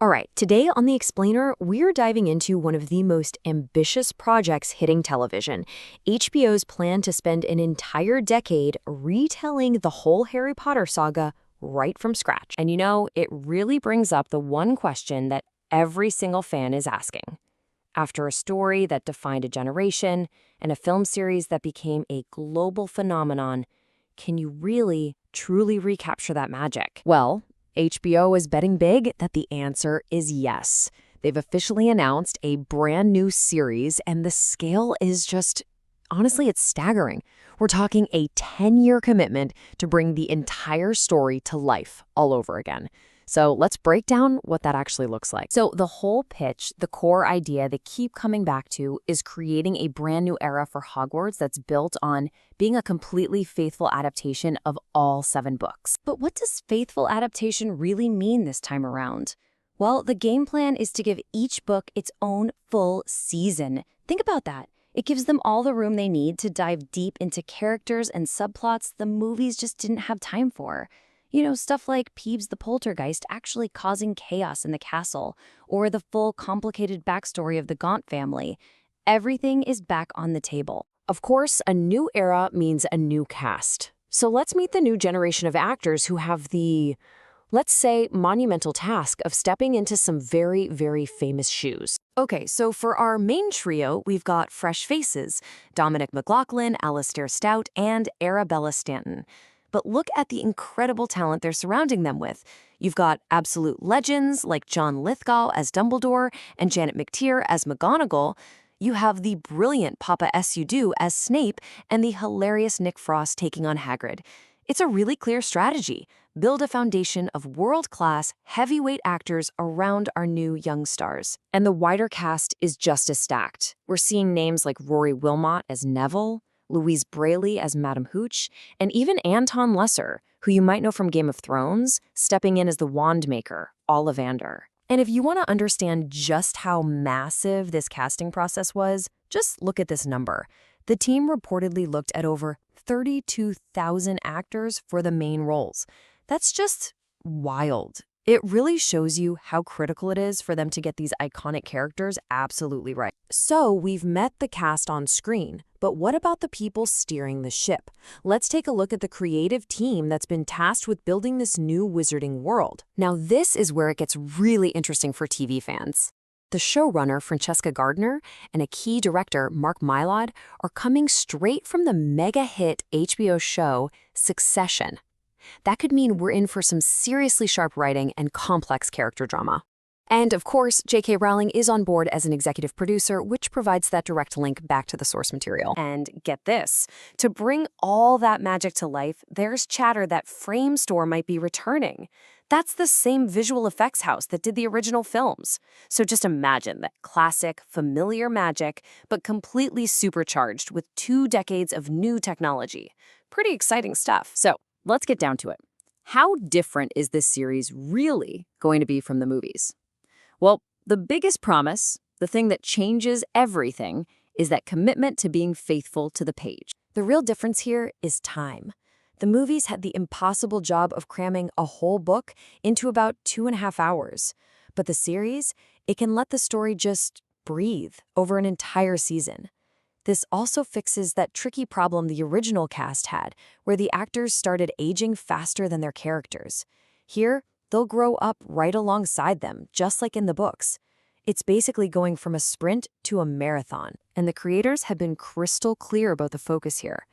All right, today on The Explainer, we're diving into one of the most ambitious projects hitting television, HBO's plan to spend an entire decade retelling the whole Harry Potter saga right from scratch. And it really brings up the one question that every single fan is asking. After a story that defined a generation and a film series that became a global phenomenon, can you really, truly recapture that magic? Well, HBO is betting big that the answer is yes. They've officially announced a brand new series, and the scale is just, honestly, it's staggering. We're talking a 10-year commitment to bring the entire story to life all over again. So let's break down what that actually looks like. So the whole pitch, the core idea they keep coming back to is creating a brand new era for Hogwarts that's built on being a completely faithful adaptation of all 7 books. But what does faithful adaptation really mean this time around? Well, the game plan is to give each book its own full season. Think about that. It gives them all the room they need to dive deep into characters and subplots the movies just didn't have time for. Stuff like Peeves the Poltergeist actually causing chaos in the castle, or the full complicated backstory of the Gaunt family. Everything is back on the table. Of course, a new era means a new cast. So let's meet the new generation of actors who have the, let's say, monumental task of stepping into some very, very famous shoes. Okay, so for our main trio, we've got fresh faces: Dominic McLaughlin, Alistair Stout, and Arabella Stanton. But look at the incredible talent they're surrounding them with. You've got absolute legends like John Lithgow as Dumbledore and Janet McTeer as McGonagall. You have the brilliant Papa Sudou as Snape and the hilarious Nick Frost taking on Hagrid. It's a really clear strategy. Build a foundation of world-class, heavyweight actors around our new young stars. And the wider cast is just as stacked. We're seeing names like Rory Wilmot as Neville, Louise Brayley as Madame Hooch, and even Anton Lesser, who you might know from Game of Thrones, stepping in as the Wand Maker, Ollivander. And if you want to understand just how massive this casting process was, just look at this number. The team reportedly looked at over 32,000 actors for the main roles. That's just wild. It really shows you how critical it is for them to get these iconic characters absolutely right. So we've met the cast on screen, but what about the people steering the ship? Let's take a look at the creative team that's been tasked with building this new wizarding world. Now this is where it gets really interesting for TV fans. The showrunner, Francesca Gardner, and a key director, Mark Mylod, are coming straight from the mega-hit HBO show Succession. That could mean we're in for some seriously sharp writing and complex character drama. And of course, J.K. Rowling is on board as an executive producer, which provides that direct link back to the source material. And get this, to bring all that magic to life, there's chatter that Framestore might be returning. That's the same visual effects house that did the original films. So just imagine that classic, familiar magic, but completely supercharged with 2 decades of new technology. Pretty exciting stuff. So let's get down to it. How different is this series really going to be from the movies? Well, the biggest promise, the thing that changes everything, is that commitment to being faithful to the page. The real difference here is time. The movies had the impossible job of cramming a whole book into about 2.5 hours. But the series, it can let the story just breathe over an entire season. This also fixes that tricky problem the original cast had, where the actors started aging faster than their characters. Here, they'll grow up right alongside them, just like in the books. It's basically going from a sprint to a marathon, and the creators have been crystal clear about the focus here.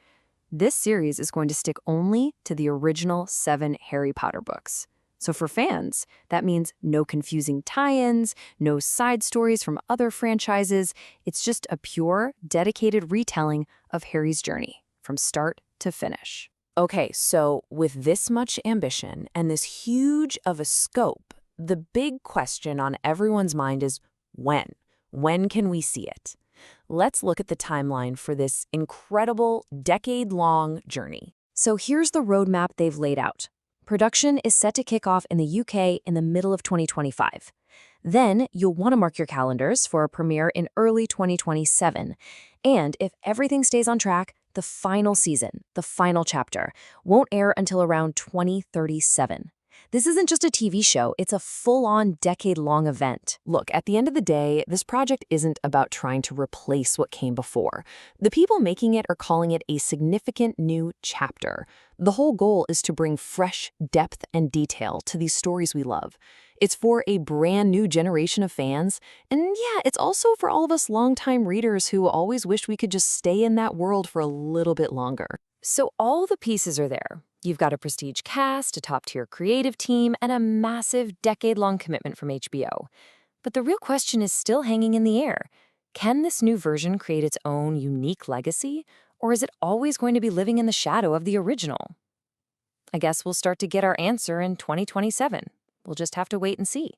This series is going to stick only to the original 7 Harry Potter books. So for fans, that means no confusing tie-ins, no side stories from other franchises. It's just a pure, dedicated retelling of Harry's journey, from start to finish. Okay, so with this much ambition and this huge of a scope, the big question on everyone's mind is when? When can we see it? Let's look at the timeline for this incredible, decade-long journey. So here's the roadmap they've laid out. Production is set to kick off in the UK in the middle of 2025. Then you'll want to mark your calendars for a premiere in early 2027. And if everything stays on track, the final season, the final chapter, won't air until around 2037. This isn't just a TV show, it's a full-on decade-long event. Look, at the end of the day, this project isn't about trying to replace what came before. The people making it are calling it a significant new chapter. The whole goal is to bring fresh depth and detail to these stories we love. It's for a brand new generation of fans, and yeah, it's also for all of us longtime readers who always wish we could just stay in that world for a little bit longer. So all the pieces are there. You've got a prestige cast, a top-tier creative team, and a massive decade-long commitment from HBO. But the real question is still hanging in the air. Can this new version create its own unique legacy, or is it always going to be living in the shadow of the original? I guess we'll start to get our answer in 2027. We'll just have to wait and see.